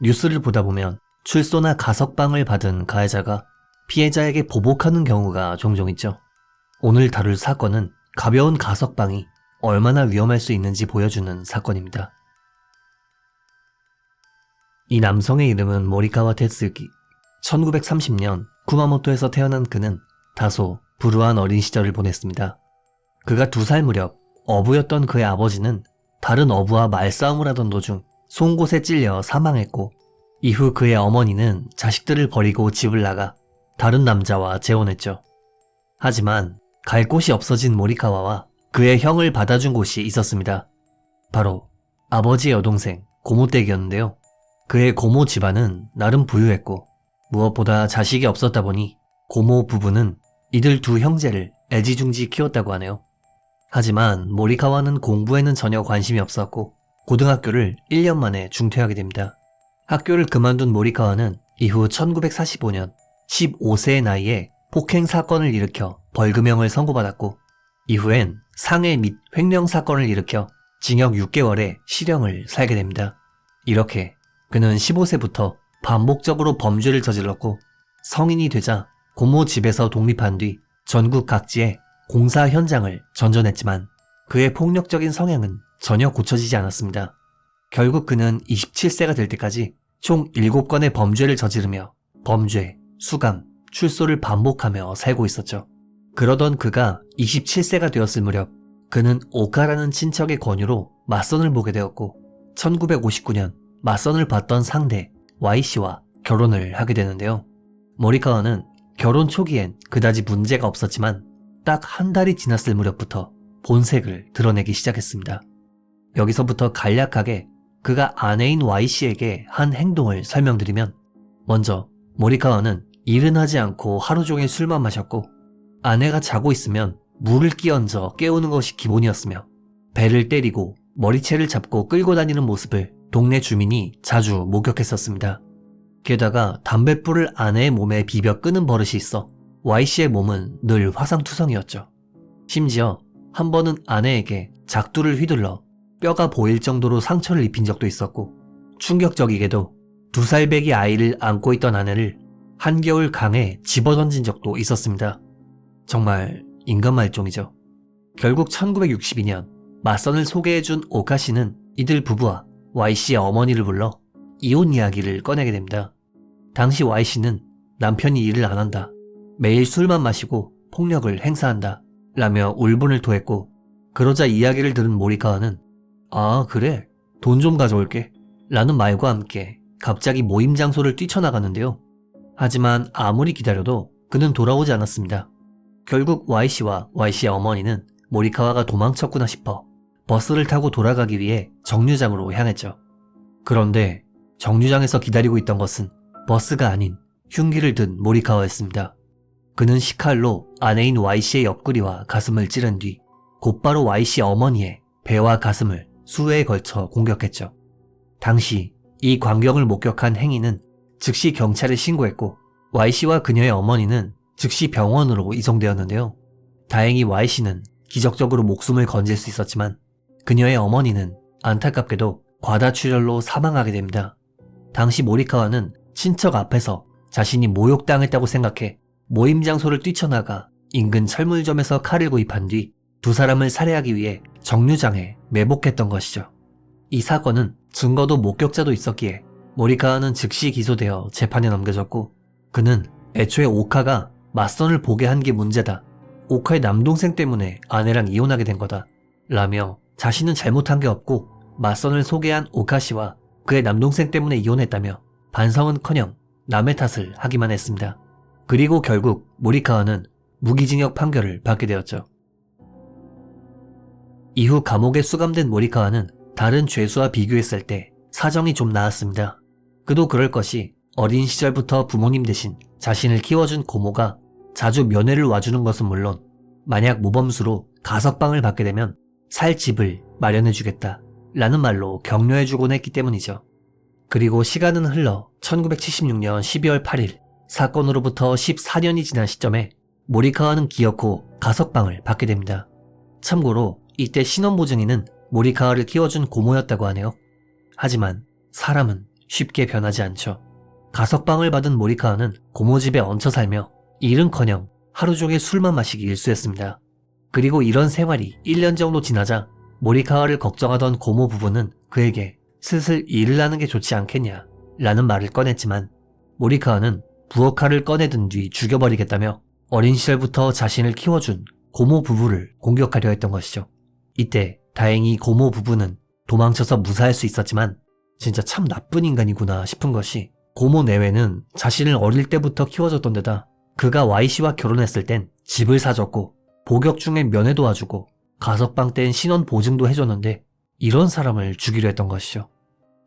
뉴스를 보다 보면 출소나 가석방을 받은 가해자가 피해자에게 보복하는 경우가 종종 있죠. 오늘 다룰 사건은 가벼운 가석방이 얼마나 위험할 수 있는지 보여주는 사건입니다. 이 남성의 이름은 모리카와 테스유키. 1930년 쿠마모토에서 태어난 그는 다소 불우한 어린 시절을 보냈습니다. 그가 2살 무렵 어부였던 그의 아버지는 다른 어부와 말싸움을 하던 도중 송곳에 찔려 사망했고, 이후 그의 어머니는 자식들을 버리고 집을 나가 다른 남자와 재혼했죠. 하지만 갈 곳이 없어진 모리카와와 그의 형을 받아준 곳이 있었습니다. 바로 아버지의 여동생 고모댁이었는데요. 그의 고모 집안은 나름 부유했고 무엇보다 자식이 없었다 보니 고모 부부는 이들 두 형제를 애지중지 키웠다고 하네요. 하지만 모리카와는 공부에는 전혀 관심이 없었고 고등학교를 1년 만에 중퇴하게 됩니다. 학교를 그만둔 모리카와는 이후 1945년 15세의 나이에 폭행 사건을 일으켜 벌금형을 선고받았고, 이후엔 상해 및 횡령 사건을 일으켜 징역 6개월의 실형을 살게 됩니다. 이렇게 그는 15세부터 반복적으로 범죄를 저질렀고, 성인이 되자 고모 집에서 독립한 뒤 전국 각지에 공사 현장을 전전했지만 그의 폭력적인 성향은 전혀 고쳐지지 않았습니다. 결국 그는 27세가 될 때까지 총 7건의 범죄를 저지르며 범죄, 수감, 출소를 반복하며 살고 있었죠. 그러던 그가 27세가 되었을 무렵 그는 오카라는 친척의 권유로 맞선을 보게 되었고, 1959년 맞선을 봤던 상대 Y씨와 결혼을 하게 되는데요. 모리카와는 결혼 초기엔 그다지 문제가 없었지만 딱 한 달이 지났을 무렵부터 본색을 드러내기 시작했습니다. 여기서부터 간략하게 그가 아내인 Y씨에게 한 행동을 설명드리면, 먼저 모리카와는 일은 하지 않고 하루 종일 술만 마셨고, 아내가 자고 있으면 물을 끼얹어 깨우는 것이 기본이었으며, 배를 때리고 머리채를 잡고 끌고 다니는 모습을 동네 주민이 자주 목격했었습니다. 게다가 담뱃불을 아내의 몸에 비벼 끄는 버릇이 있어 Y씨의 몸은 늘 화상투성이었죠. 심지어 한 번은 아내에게 작두를 휘둘러 뼈가 보일 정도로 상처를 입힌 적도 있었고, 충격적이게도 2살배기 아이를 안고 있던 아내를 한겨울 강에 집어던진 적도 있었습니다. 정말 인간말종이죠. 결국 1962년 맞선을 소개해준 오카씨는 이들 부부와 Y씨의 어머니를 불러 이혼 이야기를 꺼내게 됩니다. 당시 Y씨는 남편이 일을 안 한다, 매일 술만 마시고 폭력을 행사한다 라며 울분을 토했고, 그러자 이야기를 들은 모리카와는 아 그래, 돈 좀 가져올게 라는 말과 함께 갑자기 모임 장소를 뛰쳐나갔는데요. 하지만 아무리 기다려도 그는 돌아오지 않았습니다. 결국 Y씨와 Y씨의 어머니는 모리카와가 도망쳤구나 싶어 버스를 타고 돌아가기 위해 정류장으로 향했죠. 그런데 정류장에서 기다리고 있던 것은 버스가 아닌 흉기를 든 모리카와였습니다. 그는 식칼로 아내인 Y씨의 옆구리와 가슴을 찌른 뒤 곧바로 Y씨 어머니의 배와 가슴을 수회에 걸쳐 공격했죠. 당시 이 광경을 목격한 행인은 즉시 경찰에 신고했고, Y씨와 그녀의 어머니는 즉시 병원으로 이송되었는데요. 다행히 Y씨는 기적적으로 목숨을 건질 수 있었지만 그녀의 어머니는 안타깝게도 과다출혈로 사망하게 됩니다. 당시 모리카와는 친척 앞에서 자신이 모욕당했다고 생각해 모임 장소를 뛰쳐나가 인근 철물점에서 칼을 구입한 뒤 2사람을 살해하기 위해 정류장에 매복했던 것이죠. 이 사건은 증거도 목격자도 있었기에 모리카와는 즉시 기소되어 재판에 넘겨졌고, 그는 애초에 오카가 맞선을 보게 한 게 문제다, 오카의 남동생 때문에 아내랑 이혼하게 된 거다 라며 자신은 잘못한 게 없고 맞선을 소개한 오카씨와 그의 남동생 때문에 이혼했다며 반성은커녕 남의 탓을 하기만 했습니다. 그리고 결국 모리카와는 무기징역 판결을 받게 되었죠. 이후 감옥에 수감된 모리카와는 다른 죄수와 비교했을 때 사정이 좀 나았습니다. 그도 그럴 것이 어린 시절부터 부모님 대신 자신을 키워준 고모가 자주 면회를 와주는 것은 물론 만약 모범수로 가석방을 받게 되면 살 집을 마련해주겠다 라는 말로 격려해주곤 했기 때문이죠. 그리고 시간은 흘러 1976년 12월 8일 사건으로부터 14년이 지난 시점에 모리카와는 기어코 가석방을 받게 됩니다. 참고로 이때 신원보증인은 모리카와를 키워준 고모였다고 하네요. 하지만 사람은 쉽게 변하지 않죠. 가석방을 받은 모리카와는 고모 집에 얹혀 살며 일은커녕 하루 종일 술만 마시기 일쑤였습니다. 그리고 이런 생활이 1년 정도 지나자 모리카와를 걱정하던 고모 부부는 그에게 슬슬 일을 하는 게 좋지 않겠냐 라는 말을 꺼냈지만 모리카와는 부엌칼을 꺼내든 뒤 죽여버리겠다며 어린 시절부터 자신을 키워준 고모 부부를 공격하려 했던 것이죠. 이때 다행히 고모 부부는 도망쳐서 무사할 수 있었지만 진짜 참 나쁜 인간이구나 싶은 것이 고모 내외는 자신을 어릴 때부터 키워줬던 데다 그가 Y씨와 결혼했을 땐 집을 사줬고 복역 중에 면회 도와주고 가석방 땐 신원 보증도 해줬는데 이런 사람을 죽이려 했던 것이죠.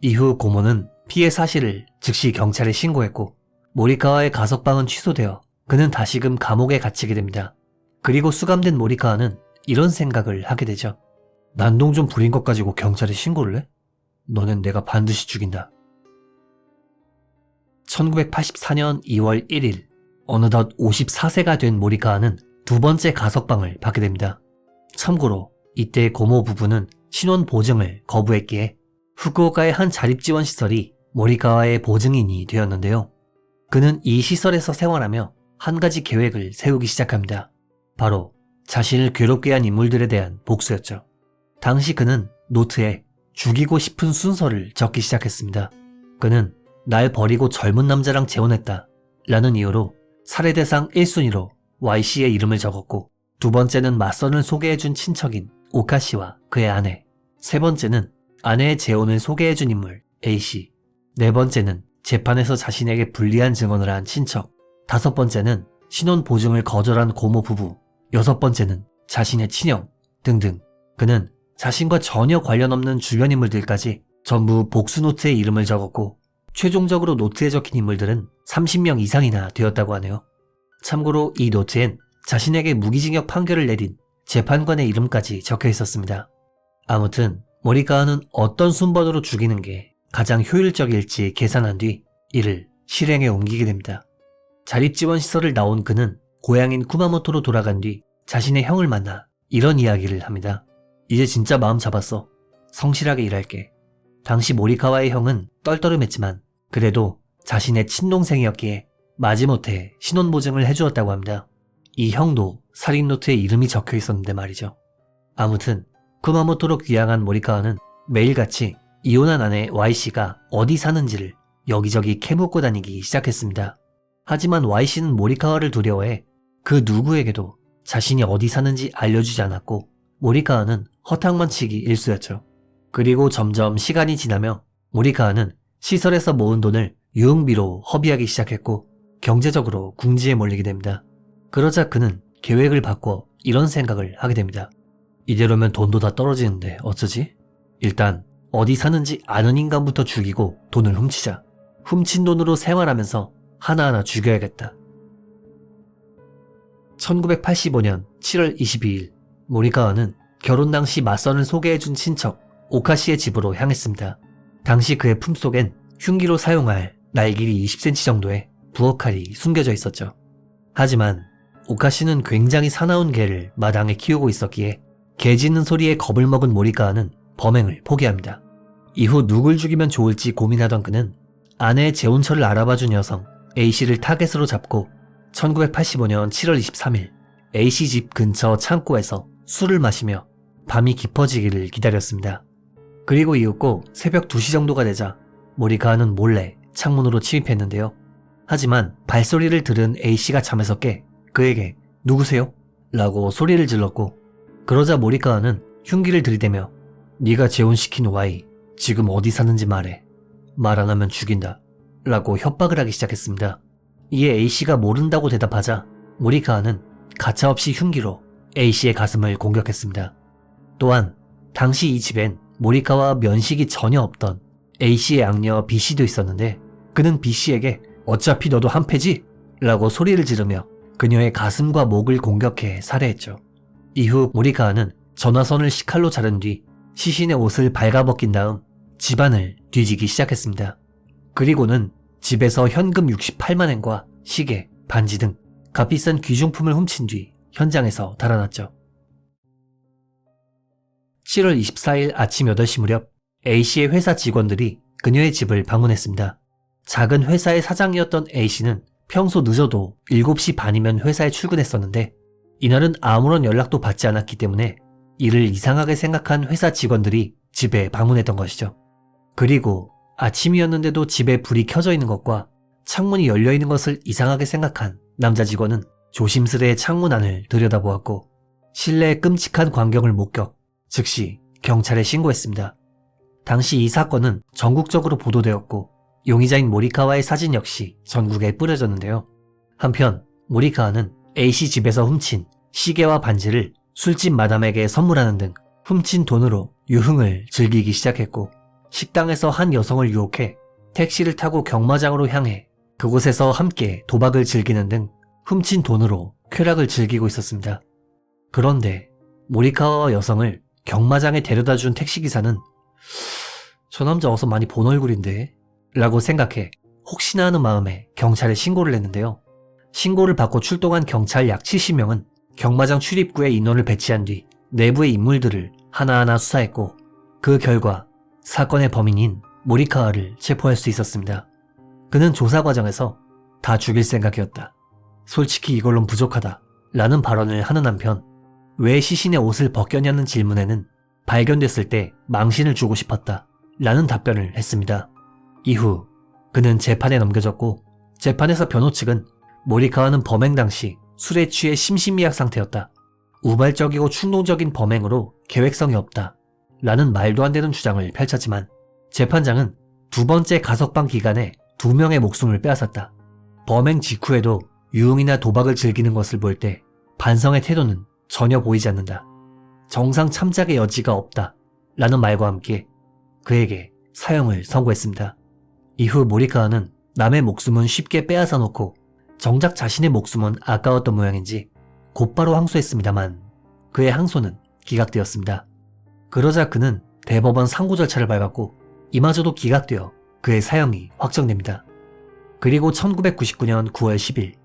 이후 고모는 피해 사실을 즉시 경찰에 신고했고 모리카와의 가석방은 취소되어 그는 다시금 감옥에 갇히게 됩니다. 그리고 수감된 모리카와는 이런 생각을 하게 되죠. 난동 좀 부린 것 가지고 경찰에 신고를 해? 너넨 내가 반드시 죽인다. 1984년 2월 1일 어느덧 54세가 된 모리카와는 두 번째 가석방을 받게 됩니다. 참고로 이때 고모 부부는 신원 보증을 거부했기에 후쿠오카의 한 자립지원시설이 모리카와의 보증인이 되었는데요. 그는 이 시설에서 생활하며 한 가지 계획을 세우기 시작합니다. 바로 자신을 괴롭게 한 인물들에 대한 복수였죠. 당시 그는 노트에 죽이고 싶은 순서를 적기 시작했습니다. 그는 날 버리고 젊은 남자랑 재혼했다 라는 이유로 살해 대상 1순위로 Y씨의 이름을 적었고 두 번째는 맞선을 소개해준 친척인 오카씨와 그의 아내, 세 번째는 아내의 재혼을 소개해준 인물 A씨, 네 번째는 재판에서 자신에게 불리한 증언을 한 친척, 다섯 번째는 신원 보증을 거절한 고모 부부, 여섯 번째는 자신의 친형 등등. 그는 자신과 전혀 관련 없는 주변 인물들까지 전부 복수 노트에 이름을 적었고 최종적으로 노트에 적힌 인물들은 30명 이상이나 되었다고 하네요. 참고로 이 노트엔 자신에게 무기징역 판결을 내린 재판관의 이름까지 적혀 있었습니다. 아무튼 모리카와는 어떤 순번으로 죽이는 게 가장 효율적일지 계산한 뒤 이를 실행에 옮기게 됩니다. 자립지원시설을 나온 그는 고향인 쿠마모토로 돌아간 뒤 자신의 형을 만나 이런 이야기를 합니다. 이제 진짜 마음 잡았어. 성실하게 일할게. 당시 모리카와의 형은 떨떠름했지만 그래도 자신의 친동생이었기에 마지못해 신원보증을 해주었다고 합니다. 이 형도 살인노트에 이름이 적혀 있었는데 말이죠. 아무튼 쿠마모토로 귀향한 모리카와는 매일같이 이혼한 아내 Y씨가 어디 사는지를 여기저기 캐묻고 다니기 시작했습니다. 하지만 Y씨는 모리카와를 두려워해 그 누구에게도 자신이 어디 사는지 알려주지 않았고 모리카와는 허탕만 치기 일쑤였죠. 그리고 점점 시간이 지나며 모리카와는 시설에서 모은 돈을 유흥비로 허비하기 시작했고 경제적으로 궁지에 몰리게 됩니다. 그러자 그는 계획을 바꿔 이런 생각을 하게 됩니다. 이대로면 돈도 다 떨어지는데 어쩌지? 일단 어디 사는지 아는 인간부터 죽이고 돈을 훔치자. 훔친 돈으로 생활하면서 하나하나 죽여야겠다. 1985년 7월 22일 모리카와는 결혼 당시 맞선을 소개해준 친척 오카씨의 집으로 향했습니다. 당시 그의 품속엔 흉기로 사용할 날 길이 20cm 정도의 부엌칼이 숨겨져 있었죠. 하지만 오카씨는 굉장히 사나운 개를 마당에 키우고 있었기에 개 짖는 소리에 겁을 먹은 모리카와는 범행을 포기합니다. 이후 누굴 죽이면 좋을지 고민하던 그는 아내의 재혼처를 알아봐준 여성 A씨를 타겟으로 잡고 1985년 7월 23일 A씨 집 근처 창고에서 술을 마시며 밤이 깊어지기를 기다렸습니다. 그리고 이윽고 새벽 2시 정도가 되자 모리카와는 몰래 창문으로 침입했는데요. 하지만 발소리를 들은 A씨가 잠에서 깨 그에게 누구세요? 라고 소리를 질렀고 그러자 모리카와는 흉기를 들이대며 네가 재혼시킨 Y 지금 어디 사는지 말해. 말 안 하면 죽인다. 라고 협박을 하기 시작했습니다. 이에 A씨가 모른다고 대답하자 모리카와는 가차없이 흉기로 A씨의 가슴을 공격했습니다. 또한 당시 이 집엔 모리카와와 면식이 전혀 없던 A씨의 악녀 B씨도 있었는데 그는 B씨에게 어차피 너도 한패지? 라고 소리를 지르며 그녀의 가슴과 목을 공격해 살해했죠. 이후 모리카와는 전화선을 식칼로 자른 뒤 시신의 옷을 발가벗긴 다음 집안을 뒤지기 시작했습니다. 그리고는 집에서 현금 68만엔과 시계, 반지 등 값비싼 귀중품을 훔친 뒤 현장에서 달아났죠. 7월 24일 아침 8시 무렵 A씨의 회사 직원들이 그녀의 집을 방문했습니다. 작은 회사의 사장이었던 A씨는 평소 늦어도 7시 반이면 회사에 출근했었는데 이날은 아무런 연락도 받지 않았기 때문에 이를 이상하게 생각한 회사 직원들이 집에 방문했던 것이죠. 그리고 아침이었는데도 집에 불이 켜져 있는 것과 창문이 열려 있는 것을 이상하게 생각한 남자 직원은 조심스레 창문 안을 들여다보았고 실내의 끔찍한 광경을 목격, 즉시 경찰에 신고했습니다. 당시 이 사건은 전국적으로 보도되었고 용의자인 모리카와의 사진 역시 전국에 뿌려졌는데요. 한편 모리카와는 A씨 집에서 훔친 시계와 반지를 술집 마담에게 선물하는 등 훔친 돈으로 유흥을 즐기기 시작했고 식당에서 한 여성을 유혹해 택시를 타고 경마장으로 향해 그곳에서 함께 도박을 즐기는 등 훔친 돈으로 쾌락을 즐기고 있었습니다. 그런데 모리카와 여성을 경마장에 데려다준 택시기사는 저 남자 어서 많이 본 얼굴인데? 라고 생각해 혹시나 하는 마음에 경찰에 신고를 했는데요. 신고를 받고 출동한 경찰 약 70명은 경마장 출입구에 인원을 배치한 뒤 내부의 인물들을 하나하나 수사했고 그 결과 사건의 범인인 모리카와를 체포할 수 있었습니다. 그는 조사 과정에서 다 죽일 생각이었다. 솔직히 이걸론 부족하다. 라는 발언을 하는 한편 왜 시신의 옷을 벗겼냐는 질문에는 발견됐을 때 망신을 주고 싶었다. 라는 답변을 했습니다. 이후 그는 재판에 넘겨졌고 재판에서 변호 측은 모리카와는 범행 당시 술에 취해 심신미약 상태였다. 우발적이고 충동적인 범행으로 계획성이 없다. 라는 말도 안 되는 주장을 펼쳤지만 재판장은 두 번째 가석방 기간에 2명의 목숨을 빼앗았다. 범행 직후에도 유흥이나 도박을 즐기는 것을 볼 때 반성의 태도는 전혀 보이지 않는다. 정상 참작의 여지가 없다. 라는 말과 함께 그에게 사형을 선고했습니다. 이후 모리카와는 남의 목숨은 쉽게 빼앗아 놓고 정작 자신의 목숨은 아까웠던 모양인지 곧바로 항소했습니다만 그의 항소는 기각되었습니다. 그러자 그는 대법원 상고 절차를 밟았고 이마저도 기각되어 그의 사형이 확정됩니다. 그리고 1999년 9월 10일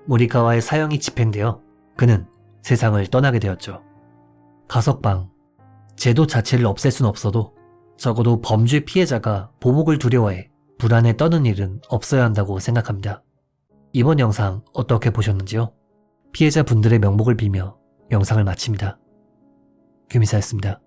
모리카와의 사형이 집행되어 그는 세상을 떠나게 되었죠. 가석방, 제도 자체를 없앨 순 없어도 적어도 범죄 피해자가 보복을 두려워해 불안에 떠는 일은 없어야 한다고 생각합니다. 이번 영상 어떻게 보셨는지요? 피해자분들의 명복을 빌며 영상을 마칩니다. 규미사였습니다.